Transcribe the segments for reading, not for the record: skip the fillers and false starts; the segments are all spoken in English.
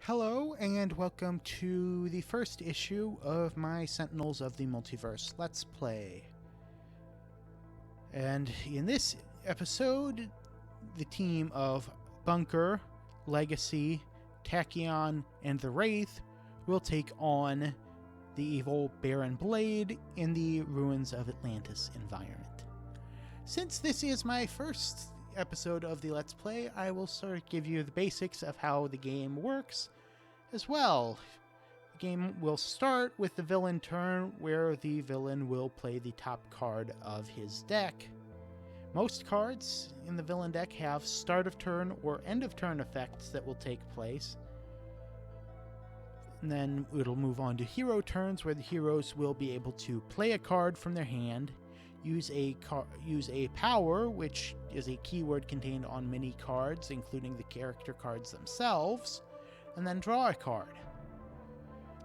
Hello, and welcome to the first issue of my Sentinels of the Multiverse Let's Play. And in this episode, the team of Bunker, Legacy, Tachyon, and the Wraith will take on the evil Baron Blade in the Ruins of Atlantis environment. Since this is my first episode of the Let's Play, I will sort of give you the basics of how the game works as well. The game will start with the villain turn, where the villain will play the top card of his deck. Most cards in the villain deck have start of turn or end of turn effects that will take place. And then it'll move on to hero turns, where the heroes will be able to play a card from their hand, use a power, which is a keyword contained on many cards, including the character cards themselves, and then draw a card.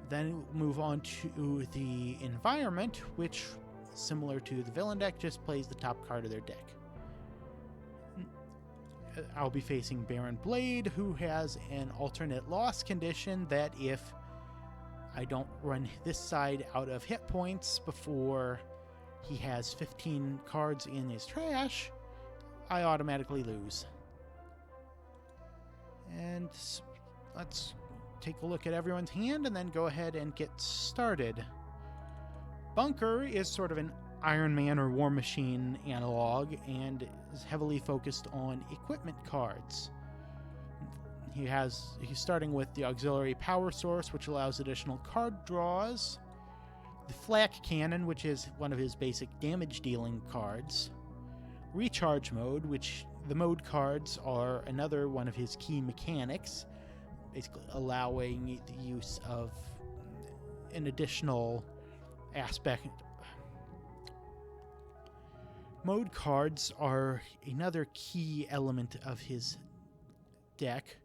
Then move on to the environment, which, similar to the villain deck, just plays the top card of their deck. I'll be facing Baron Blade, who has an alternate loss condition that if I don't run this side out of hit points before he has 15 cards in his trash, I automatically lose. And let's take a look at everyone's hand and then go ahead and get started. Bunker is sort of an Iron Man or War Machine analog and is heavily focused on equipment cards. He's starting with the auxiliary power source, which allows additional card draws, the flak cannon, which is one of his basic damage dealing cards, recharge mode, which the mode cards are another one of his key mechanics, basically allowing the use of an additional aspect. Mode cards are another key element of his deck.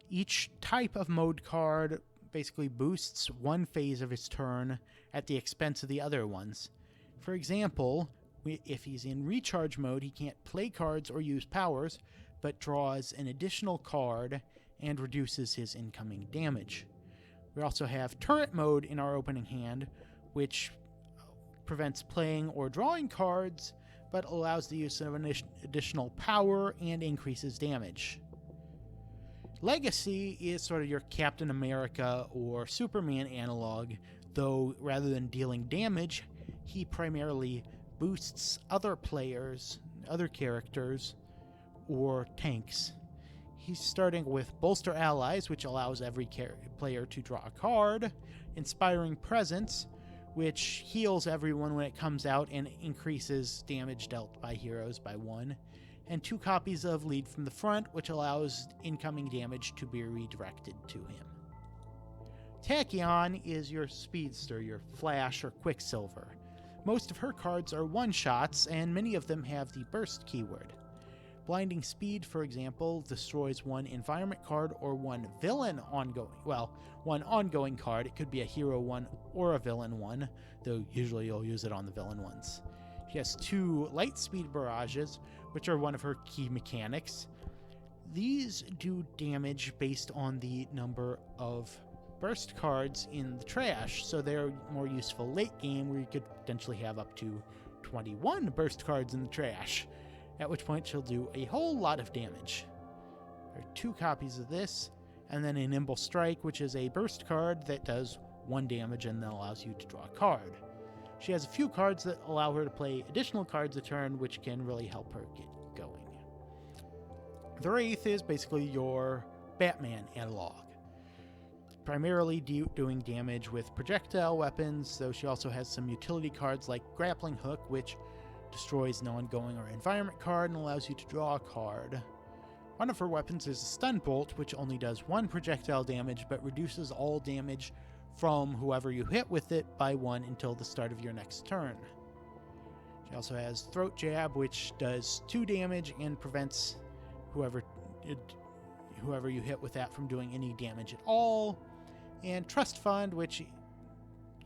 Each type of mode card basically boosts one phase of his turn at the expense of the other ones. For example, if he's in recharge mode, he can't play cards or use powers, but draws an additional card and reduces his incoming damage. We also have turret mode in our opening hand, which prevents playing or drawing cards, but allows the use of an additional power and increases damage. Legacy is sort of your Captain America or Superman analog, though rather than dealing damage, he primarily boosts other players, other characters, or tanks. He's starting with Bolster Allies, which allows every player to draw a card, Inspiring Presence, which heals everyone when it comes out and increases damage dealt by heroes by 1, and 2 copies of Lead from the Front, which allows incoming damage to be redirected to him. Tachyon is your speedster, your Flash or Quicksilver. Most of her cards are one-shots, and many of them have the burst keyword. Blinding Speed, for example, destroys one environment card or one villain one ongoing card. It could be a hero one or a villain one, though usually you'll use it on the villain ones. She has 2 light speed barrages, which are one of her key mechanics. These do damage based on the number of burst cards in the trash, so they're more useful late game, where you could potentially have up to 21 burst cards in the trash, at which point she'll do a whole lot of damage. There are 2 copies of this, and then a Nimble Strike, which is a burst card that does 1 damage and then allows you to draw a card. She has a few cards that allow her to play additional cards a turn, which can really help her get going. The Wraith is basically your Batman analog, primarily doing damage with projectile weapons, though she also has some utility cards like Grappling Hook, which destroys an ongoing or environment card and allows you to draw a card. One of her weapons is a Stun Bolt, which only does 1 projectile damage, but reduces all damage from whoever you hit with it by 1 until the start of your next turn. She also has Throat Jab, which does 2 damage and prevents whoever you hit with that from doing any damage at all. And Trust Fund, which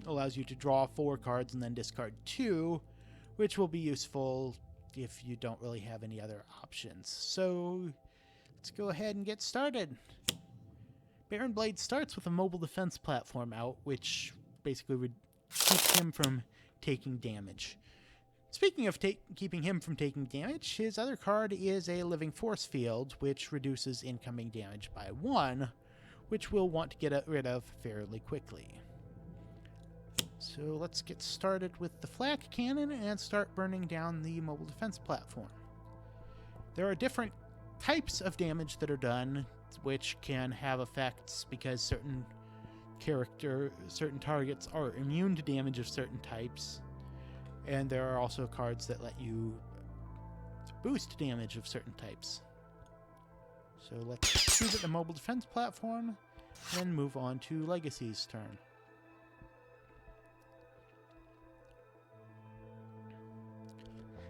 allows you to draw 4 cards and then discard 2, which will be useful if you don't really have any other options. So let's go ahead and get started. Baron Blade starts with a mobile defense platform out, which basically would keep him from taking damage. Speaking of keeping him from taking damage, his other card is a Living Force Field, which reduces incoming damage by 1, which we'll want to get rid of fairly quickly. So let's get started with the flak cannon and start burning down the mobile defense platform. There are different types of damage that are done, which can have effects because certain targets are immune to damage of certain types. And there are also cards that let you boost damage of certain types. So let's shoot at the mobile defense platform, then move on to Legacy's turn.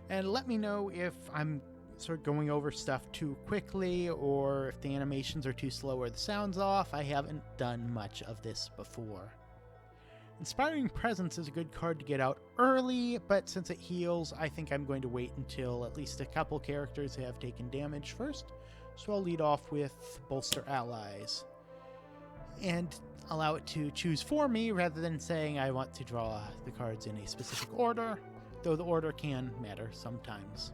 And let me know if I'm sort of going over stuff too quickly, or if the animations are too slow or the sound's off. I haven't done much of this before. Inspiring Presence is a good card to get out early, but since it heals, I think I'm going to wait until at least a couple characters have taken damage first. So I'll lead off with Bolster Allies and allow it to choose for me rather than saying I want to draw the cards in a specific order, though the order can matter sometimes.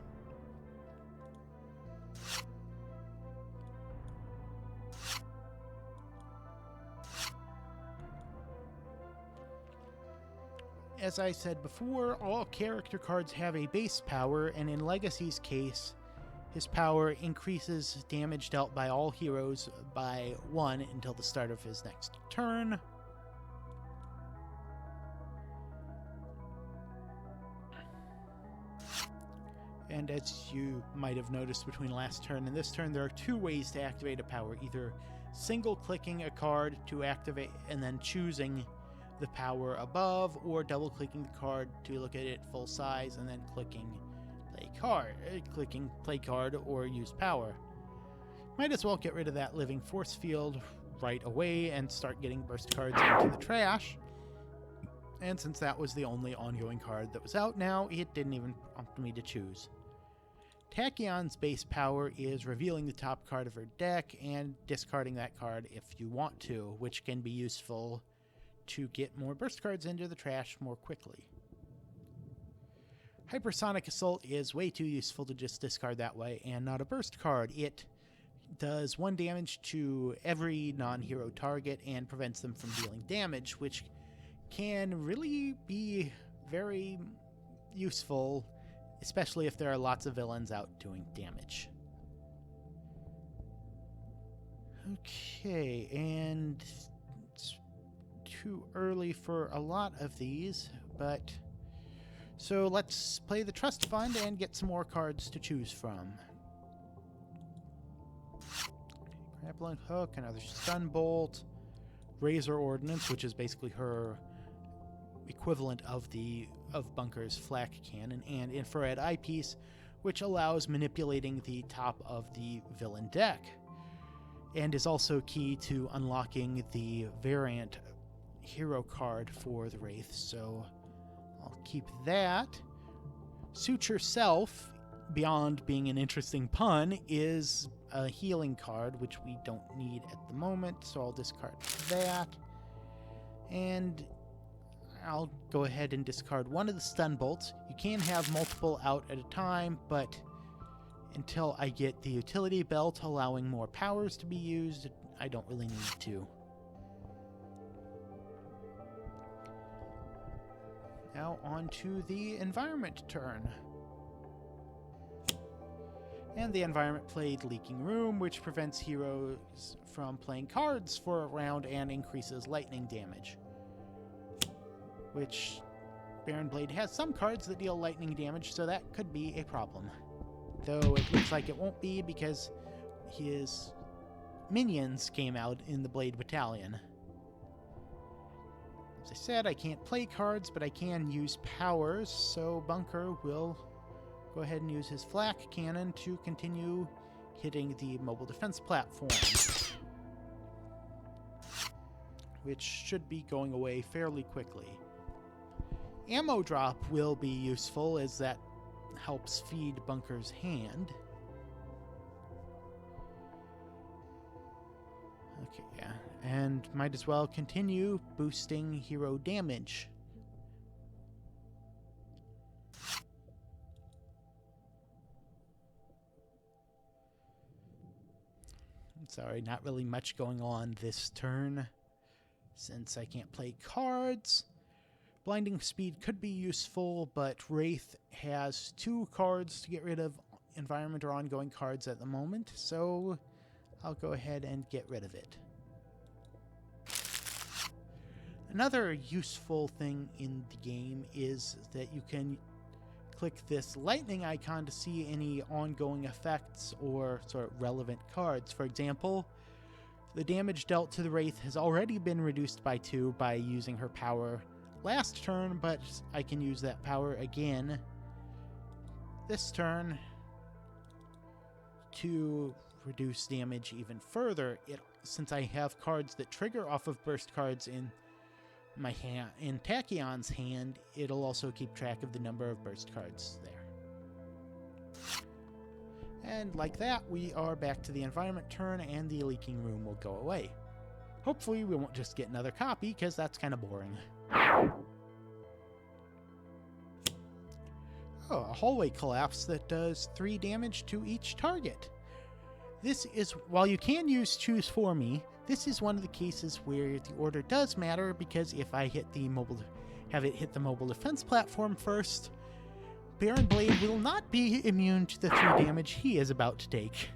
As I said before, all character cards have a base power, and in Legacy's case, his power increases damage dealt by all heroes by 1 until the start of his next turn. And as you might have noticed between last turn and this turn, there are 2 ways to activate a power. Either single-clicking a card to activate and then choosing the power above, or double-clicking the card to look at it full size and then clicking play card or use power. Might as well get rid of that Living Force Field right away and start getting burst cards into the trash. And since that was the only ongoing card that was out now, it didn't even prompt me to choose. Tachyon's base power is revealing the top card of her deck and discarding that card if you want to, which can be useful to get more burst cards into the trash more quickly. Hypersonic Assault is way too useful to just discard that way, and not a burst card. It does 1 damage to every non-hero target and prevents them from dealing damage, which can really be very useful, especially if there are lots of villains out doing damage. Okay, and it's too early for a lot of these, but so let's play the Trust Fund and get some more cards to choose from. Grappling Hook, another Stun Bolt, Razor Ordnance, which is basically her equivalent of Bunker's flak cannon, and Infrared Eyepiece, which allows manipulating the top of the villain deck, and is also key to unlocking the variant hero card for the Wraith, so I'll keep that. Suture Self, beyond being an interesting pun, is a healing card, which we don't need at the moment, so I'll discard that. And I'll go ahead and discard 1 of the Stun Bolts. You can have multiple out at a time, but until I get the Utility Belt allowing more powers to be used, I don't really need to. Now on to the Environment turn. And the Environment played Leaking Room, which prevents heroes from playing cards for a round and increases lightning damage. Which Baron Blade has some cards that deal lightning damage, so that could be a problem. Though it looks like it won't be because his minions came out in the Blade Battalion. As I said, I can't play cards, but I can use powers, so Bunker will go ahead and use his flak cannon to continue hitting the mobile defense platform, which should be going away fairly quickly. Ammo drop will be useful, as that helps feed Bunker's hand. Okay, yeah. And might as well continue boosting hero damage. Sorry, not really much going on this turn, since I can't play cards. Blinding Speed could be useful, but Wraith has 2 cards to get rid of environment or ongoing cards at the moment, so I'll go ahead and get rid of it. Another useful thing in the game is that you can click this lightning icon to see any ongoing effects or sort of relevant cards. For example, the damage dealt to the Wraith has already been reduced by 2 by using her power last turn, but I can use that power again this turn to reduce damage even further. Since I have cards that trigger off of burst cards in my hand, in Tachyon's hand, it'll also keep track of the number of burst cards there. And like that, we are back to the environment turn, and the leaking room will go away. Hopefully we won't just get another copy, because that's kind of boring. Oh, a hallway collapse that does 3 damage to each target. This is, while you can use Choose For Me, this is one of the cases where the order does matter, because if I hit the have it hit the mobile defense platform first, Baron Blade will not be immune to the 3 damage he is about to take.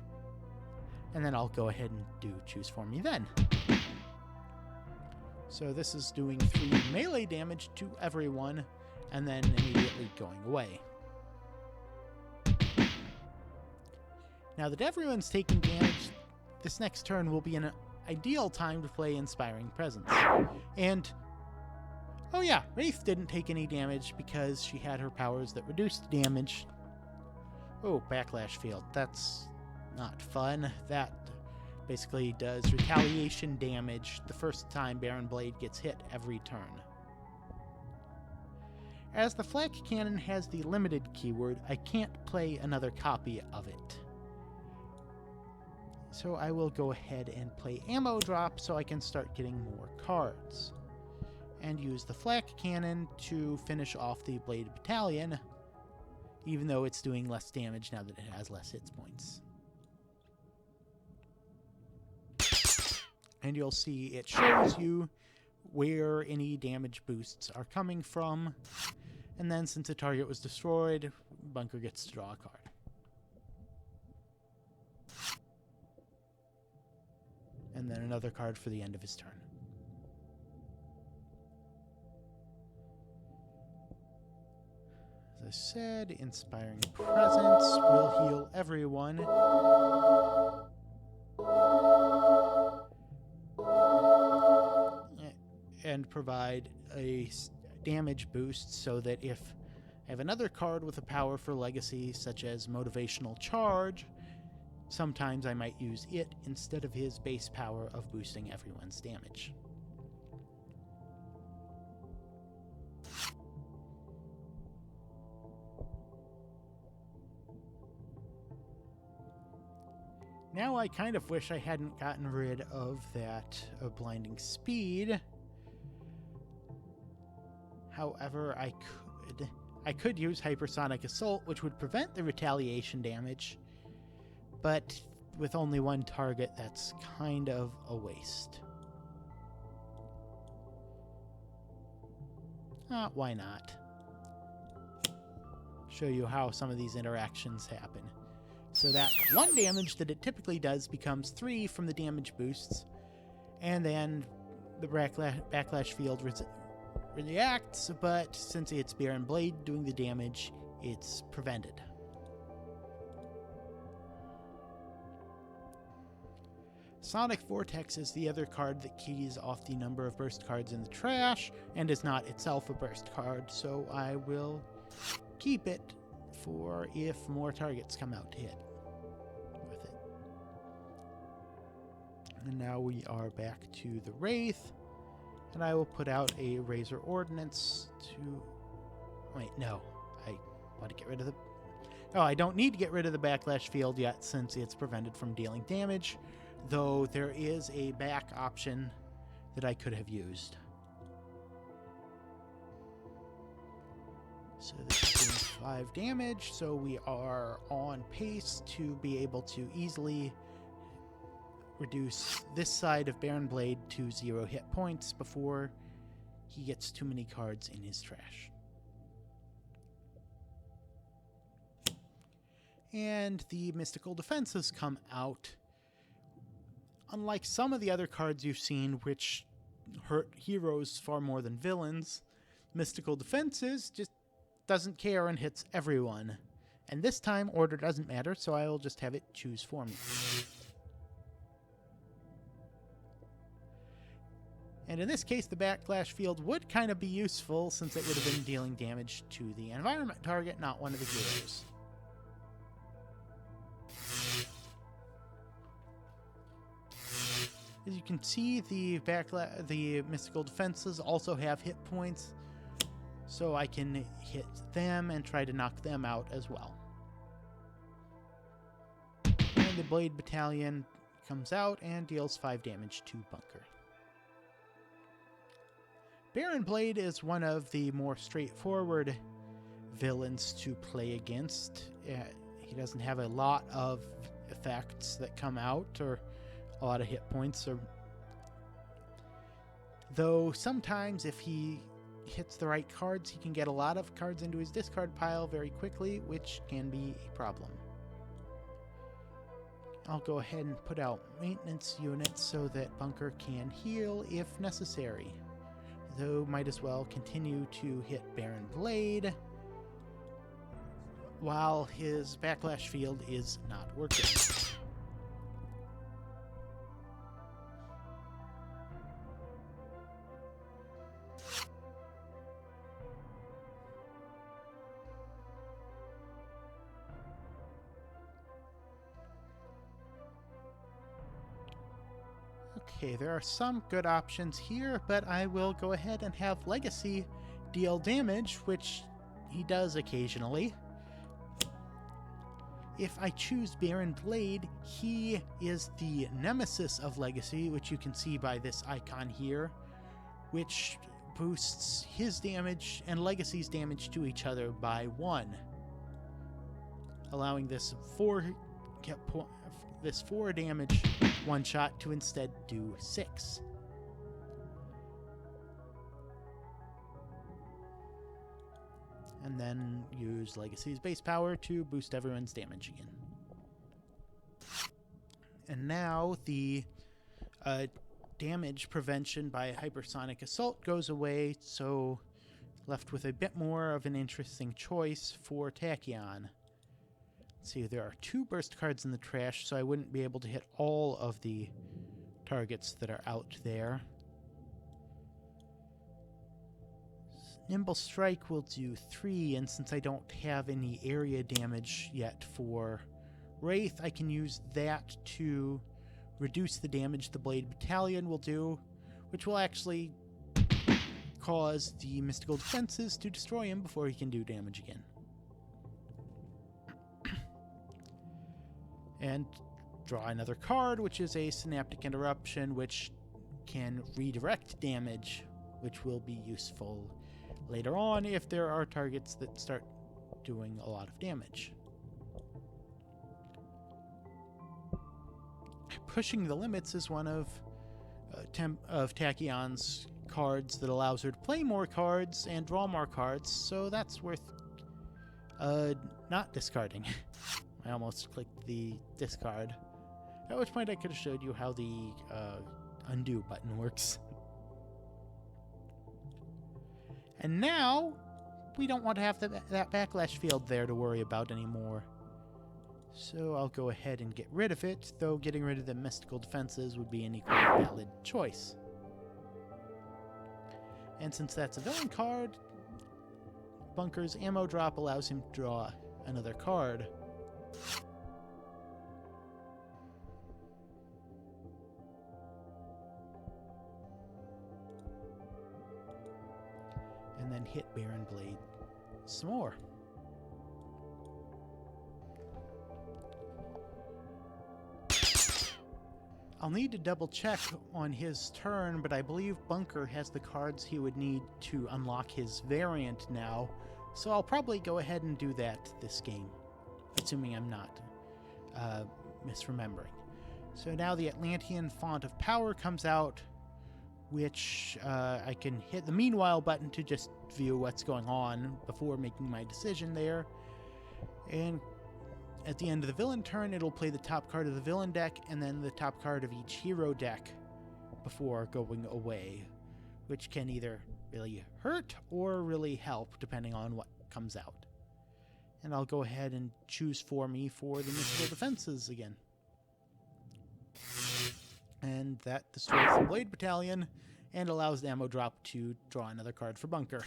And then I'll go ahead and do Choose For Me then. So this is doing 3 melee damage to everyone, and then immediately going away. Now that everyone's taking damage, this next turn will be an ideal time to play Inspiring Presence. And, oh yeah, Wraith didn't take any damage because she had her powers that reduced damage. Oh, Backlash Field. That's not fun. That basically does retaliation damage the first time Baron Blade gets hit every turn. As the Flak Cannon has the limited keyword, I can't play another copy of it. So I will go ahead and play Ammo Drop so I can start getting more cards. And use the Flak Cannon to finish off the Blade Battalion, even though it's doing less damage now that it has less hit points. And you'll see it shows you where any damage boosts are coming from. And then since the target was destroyed, Bunker gets to draw a card. And then another card for the end of his turn. As I said, Inspiring Presence will heal everyone. And provide a damage boost so that if I have another card with a power for legacy, such as Motivational Charge, sometimes I might use it instead of his base power of boosting everyone's damage. Now I kind of wish I hadn't gotten rid of that Blinding Speed. However, I could use Hypersonic Assault, which would prevent the retaliation damage, but with only one target, that's kind of a waste. Why not? Show you how some of these interactions happen. So that 1 damage that it typically does becomes 3 from the damage boosts, and then the Backlash Field reacts, but since it's Baron Blade doing the damage, it's prevented. Sonic Vortex is the other card that keys off the number of burst cards in the trash, and is not itself a burst card, so I will keep it for if more targets come out to hit with it. And now we are back to the Wraith, and I will put out a Razor Ordnance to... Wait, no. I want to get rid of the... Oh, I don't need to get rid of the Backlash Field yet, since it's prevented from dealing damage. though there is a back option that I could have used. So this is doing 5 damage, so we are on pace to be able to easily reduce this side of Baron Blade to 0 hit points before he gets too many cards in his trash. And the Mystical Defenses come out. Unlike some of the other cards you've seen, which hurt heroes far more than villains, Mystical Defenses just doesn't care and hits everyone. And this time, order doesn't matter, so I will just have it choose for me. And in this case, the Backlash Field would kind of be useful, since it would have been dealing damage to the environment target, not one of the heroes. As you can see, the Mystical Defenses also have hit points, so I can hit them and try to knock them out as well. And the Blade Battalion comes out and deals 5 damage to Bunker. Baron Blade is one of the more straightforward villains to play against. He doesn't have a lot of effects that come out, or a lot of hit points, though sometimes if he hits the right cards, he can get a lot of cards into his discard pile very quickly, which can be a problem. I'll go ahead and put out maintenance units so that Bunker can heal if necessary, though might as well continue to hit Baron Blade while his Backlash Field is not working. Okay, there are some good options here, but I will go ahead and have Legacy deal damage, which he does occasionally. If I choose Baron Blade, he is the nemesis of Legacy, which you can see by this icon here, which boosts his damage and Legacy's damage to each other by 1, allowing this 4 damage one-shot to instead do 6. And then use Legacy's base power to boost everyone's damage again. And now the damage prevention by Hypersonic Assault goes away, so left with a bit more of an interesting choice for Tachyon. Let's see, there are 2 burst cards in the trash, so I wouldn't be able to hit all of the targets that are out there. Nimble Strike will do 3, and since I don't have any area damage yet for Wraith, I can use that to reduce the damage the Blade Battalion will do, which will actually cause the Mystical Defenses to destroy him before he can do damage again. And draw another card, which is a Synaptic Interruption, which can redirect damage, which will be useful later on if there are targets that start doing a lot of damage. Pushing the Limits is one of Tachyon's cards that allows her to play more cards and draw more cards, so that's worth not discarding. I almost clicked the discard, at which point I could have showed you how the undo button works. And now, we don't want to have that Backlash Field there to worry about anymore. So I'll go ahead and get rid of it, though getting rid of the Mystical Defenses would be an equally valid choice. And since that's a villain card, Bunker's ammo drop allows him to draw another card. And then hit Baron Blade some more. I'll need to double check on his turn, but I believe Bunker has the cards he would need to unlock his variant now, so I'll probably go ahead and do that this game, assuming I'm not misremembering. So now the Atlantean Font of Power comes out, which I can hit the Meanwhile button to just view what's going on before making my decision there. And at the end of the villain turn, it'll play the top card of the villain deck and then the top card of each hero deck before going away, which can either really hurt or really help depending on what comes out. And I'll go ahead and choose for me for the mystical defenses again. And that destroys the Blade Battalion and allows the ammo drop to draw another card for Bunker.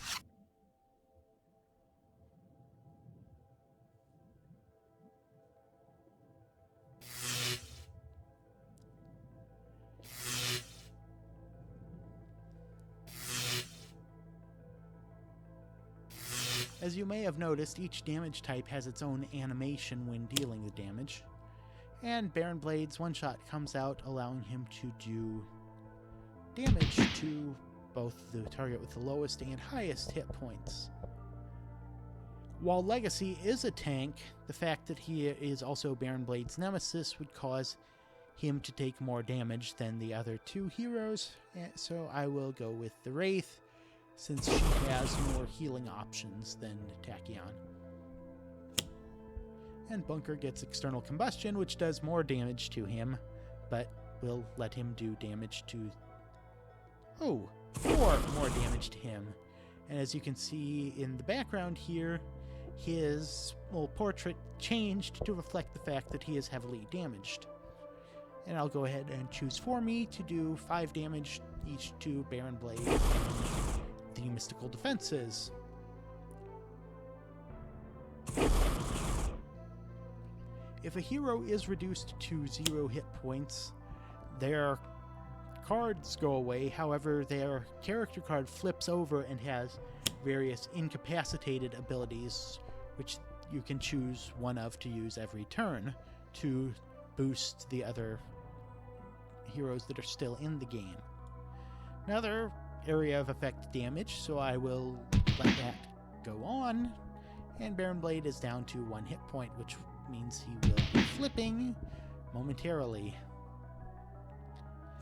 As you may have noticed, each damage type has its own animation when dealing the damage. And Baron Blade's one-shot comes out, allowing him to do damage to both the target with the lowest and highest hit points. While Legacy is a tank, the fact that he is also Baron Blade's nemesis would cause him to take more damage than the other two heroes, so I will go with the Wraith, since she has more healing options than Tachyon. And Bunker gets External Combustion, which does more damage to him, but will let him do damage to... Oh, 4 more damage to him. And as you can see in the background here, his portrait changed to reflect the fact that he is heavily damaged. And I'll go ahead and choose for me to do 5 damage each to Baron Blade and the mystical defenses. If a hero is reduced to 0 hit points, their cards go away. However, their character card flips over and has various incapacitated abilities, which you can choose one of to use every turn to boost the other heroes that are still in the game. Another area of effect damage, so I will let that go on. And Baron Blade is down to 1 hit point, which means he will be flipping momentarily.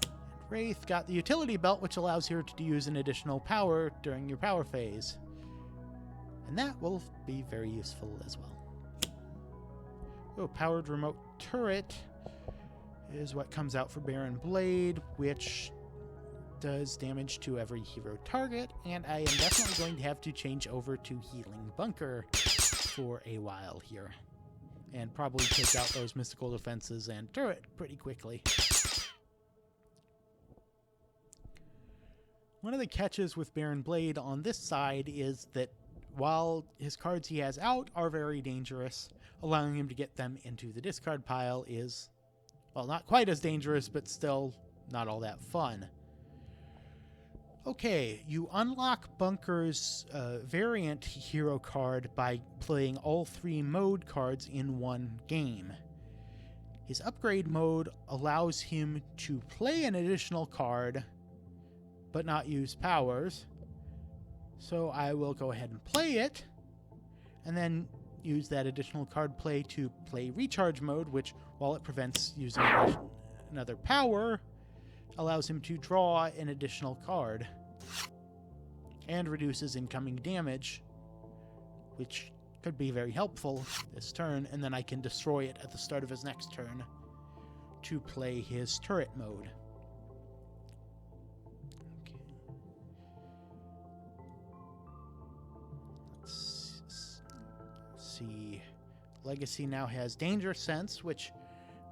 And Wraith got the utility belt, which allows her to use an additional power during your power phase. And that will be very useful as well. Oh, powered remote turret is what comes out for Baron Blade, which does damage to every hero target, and I am definitely going to have to change over to healing Bunker for a while here, and probably take out those mystical defenses and turret pretty quickly. One of the catches with Baron Blade on this side is that while his cards he has out are very dangerous, allowing him to get them into the discard pile is, well, not quite as dangerous, but still not all that fun. Okay, you unlock Bunker's variant hero card by playing all 3 mode cards in one game. His upgrade mode allows him to play an additional card, but not use powers. So I will go ahead and play it, and then use that additional card play to play recharge mode, which, while it prevents using another power, allows him to draw an additional card and reduces incoming damage, which could be very helpful this turn, and then I can destroy it at the start of his next turn to play his turret mode. Okay. Let's see. Legacy now has Danger Sense, which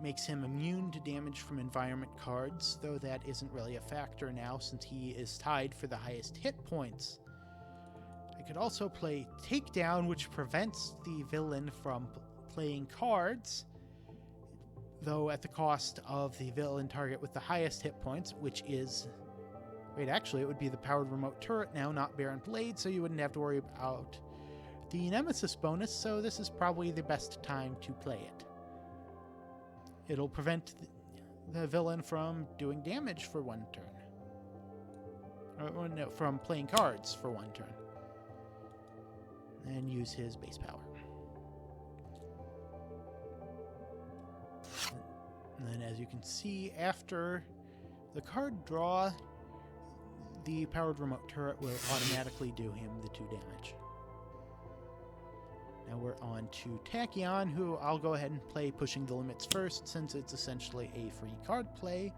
makes him immune to damage from environment cards, though that isn't really a factor now since he is tied for the highest hit points. I could also play Takedown, which prevents the villain from playing cards, though at the cost of the villain target with the highest hit points, which is... Wait, actually, it would be the powered remote turret now, not Baron Blade, so you wouldn't have to worry about the Nemesis bonus, so this is probably the best time to play it. It'll prevent the villain from doing damage for one turn. Or no, from playing cards for one turn. And use his base power. And then as you can see, after the card draw, the powered remote turret will automatically do him the 2 damage. Now we're on to Tachyon, who I'll go ahead and play Pushing the Limits first, since it's essentially a free card play.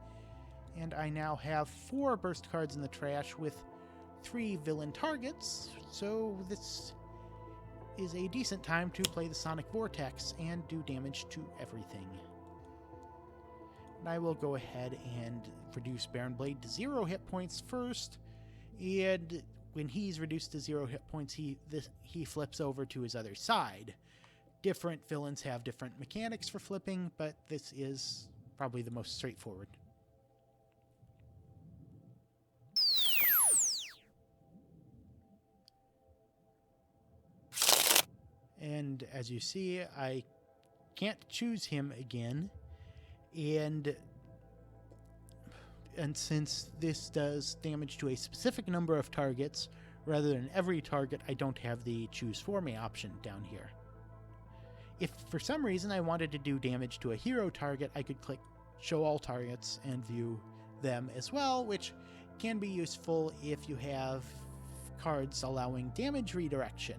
And I now have 4 burst cards in the trash with 3 villain targets, so this is a decent time to play the Sonic Vortex and do damage to everything. And I will go ahead and reduce Baron Blade to 0 hit points first, and when he's reduced to 0 hit points, he flips over to his other side. Different villains have different mechanics for flipping, but this is probably the most straightforward. And as you see, I can't choose him again. And since this does damage to a specific number of targets, rather than every target, I don't have the choose for me option down here. If for some reason I wanted to do damage to a hero target, I could click show all targets and view them as well, which can be useful if you have cards allowing damage redirection.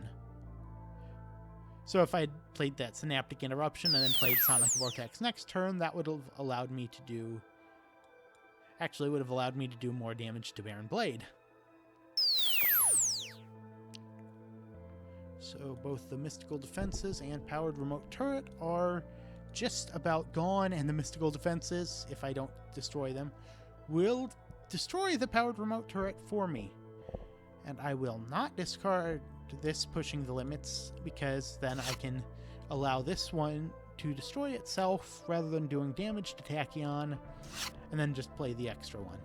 So if I played that Synaptic Interruption and then played Sonic Vortex next turn, that would have allowed me to do... Actually, would have allowed me to do more damage to Baron Blade. So both the Mystical Defenses and Powered Remote Turret are just about gone, and the Mystical Defenses, if I don't destroy them, will destroy the Powered Remote Turret for me. And I will not discard this Pushing the Limits, because then I can allow this one to destroy itself rather than doing damage to Tachyon, and then just play the extra one.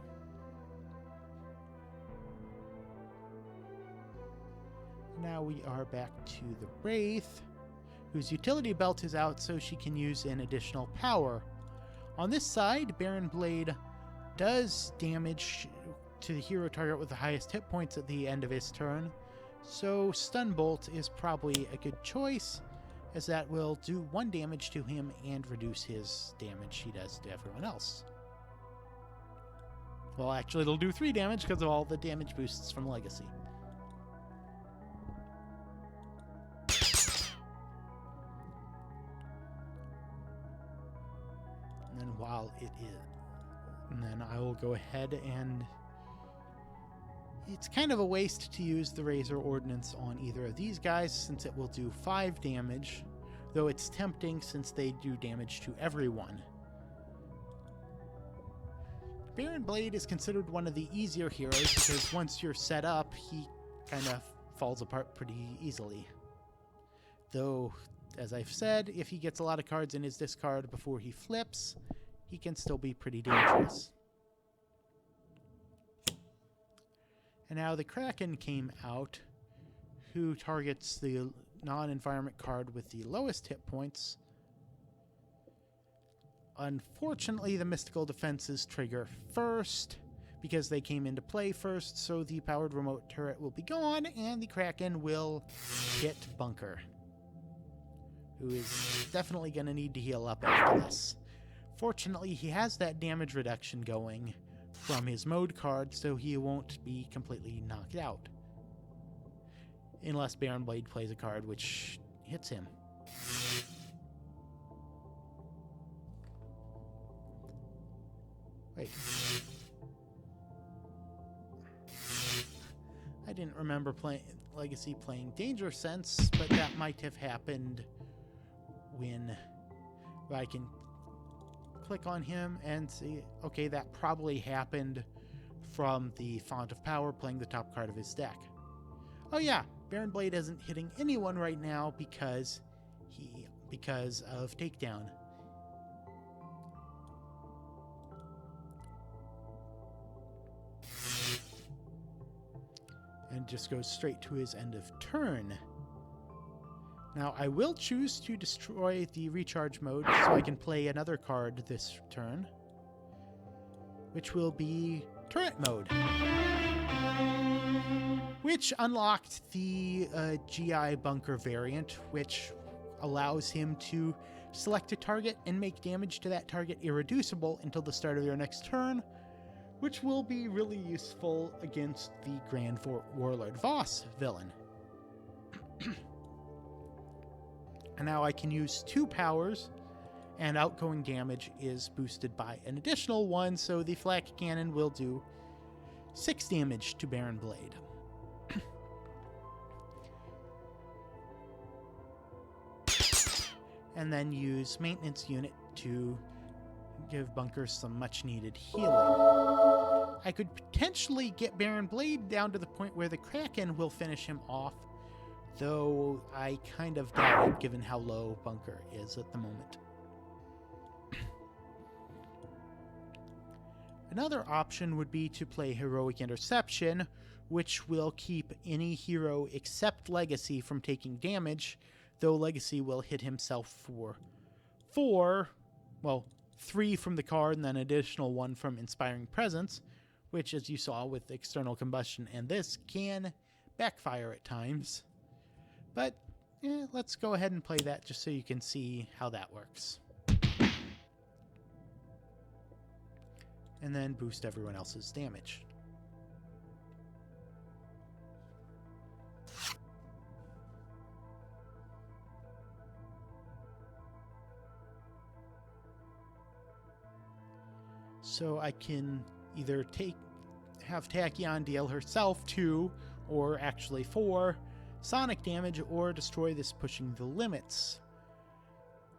Now we are back to the Wraith, whose utility belt is out so she can use an additional power. On this side, Baron Blade does damage to the hero target with the highest hit points at the end of his turn, so Stun Bolt is probably a good choice, as that will do 1 damage to him and reduce his damage he does to everyone else. Well, actually it'll do 3 damage because of all the damage boosts from Legacy. And then while it is... And then I will go ahead and... It's kind of a waste to use the Razor Ordnance on either of these guys, since it will do 5 damage, though it's tempting since they do damage to everyone. Baron Blade is considered one of the easier heroes, because once you're set up, he kind of falls apart pretty easily. Though, as I've said, if he gets a lot of cards in his discard before he flips, he can still be pretty dangerous. And now the Kraken came out, who targets the non-environment card with the lowest hit points. Unfortunately, the Mystical Defenses trigger first, because they came into play first, so the Powered Remote Turret will be gone, and the Kraken will hit Bunker, who is definitely going to need to heal up after this. Fortunately, he has that damage reduction going from his mode card, so he won't be completely knocked out. Unless Baron Blade plays a card which hits him. Wait. I didn't remember Legacy playing Danger Sense, but that might have happened when I can click on him and see, okay, that probably happened from the Font of Power playing the top card of his deck. Oh yeah, Baron Blade isn't hitting anyone right now because of Takedown. And just goes straight to his end of turn. Now, I will choose to destroy the recharge mode so I can play another card this turn. which will be turret mode, which unlocked the GI bunker variant, which allows him to select a target and make damage to that target irreducible until the start of your next turn, which will be really useful against the Grand Warlord Voss villain. And now I can use 2 powers, and outgoing damage is boosted by an additional 1, so the flak cannon will do 6 damage to Baron Blade. And then use maintenance unit to give bunkers some much needed healing. I could potentially get Baron Blade down to the point where the Kraken will finish him off, though I kind of doubt it given how low bunker is at the moment. Another option would be to play Heroic Interception, which will keep any hero except Legacy from taking damage, though Legacy will hit himself for 3 from the card and then an additional 1 from Inspiring Presence, which, as you saw with External Combustion and this, can backfire at times. But let's go ahead and play that just so you can see how that works. And then boost everyone else's damage. So I can either have Tachyon deal herself 2, or actually 4, sonic damage, or destroy this pushing the limits,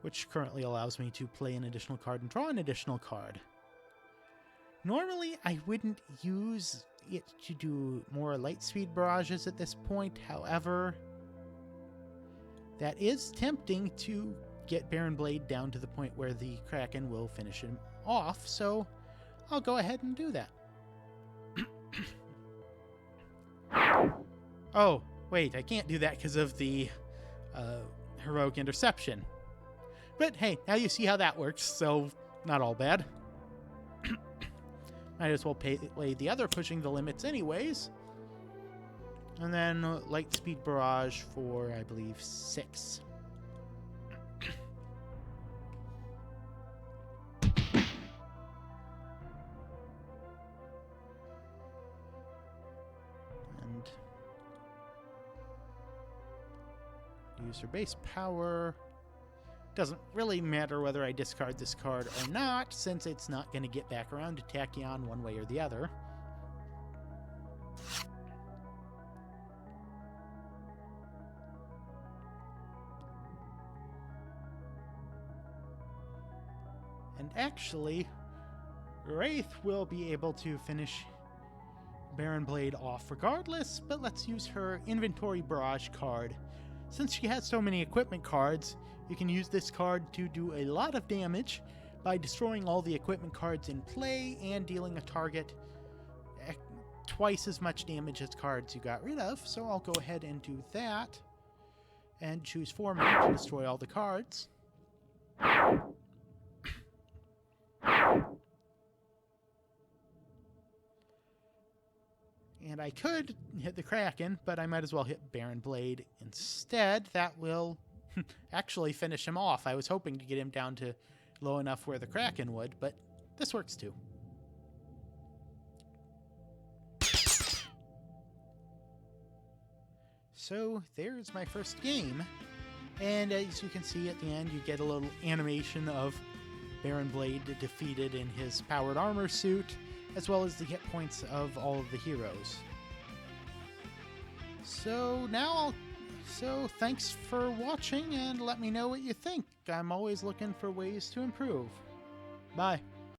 which currently allows me to play an additional card and draw an additional card. Normally, I wouldn't use it to do more light speed barrages at this point. However, that is tempting to get Baron Blade down to the point where the Kraken will finish him off, so I'll go ahead and do that. Oh, wait, I can't do that because of the Heroic Interception. But hey, now you see how that works, so not all bad. Might as well play the other pushing the limits anyways. And then light speed barrage for, I believe, 6. And use her base power. Doesn't really matter whether I discard this card or not, since it's not going to get back around to Tachyon one way or the other. And actually, Wraith will be able to finish Baron Blade off regardless, but let's use her Inventory Barrage card. Since she has so many equipment cards, you can use this card to do a lot of damage by destroying all the equipment cards in play and dealing a target twice as much damage as cards you got rid of. So I'll go ahead and do that and choose 4 mana to destroy all the cards. And I could hit the Kraken, but I might as well hit Baron Blade instead. That will actually finish him off. I was hoping to get him down to low enough where the Kraken would, but this works too. So there's my first game. And as you can see at the end, you get a little animation of Baron Blade defeated in his powered armor suit, as well as the hit points of all of the heroes. So thanks for watching, and let me know what you think. I'm always looking for ways to improve. Bye.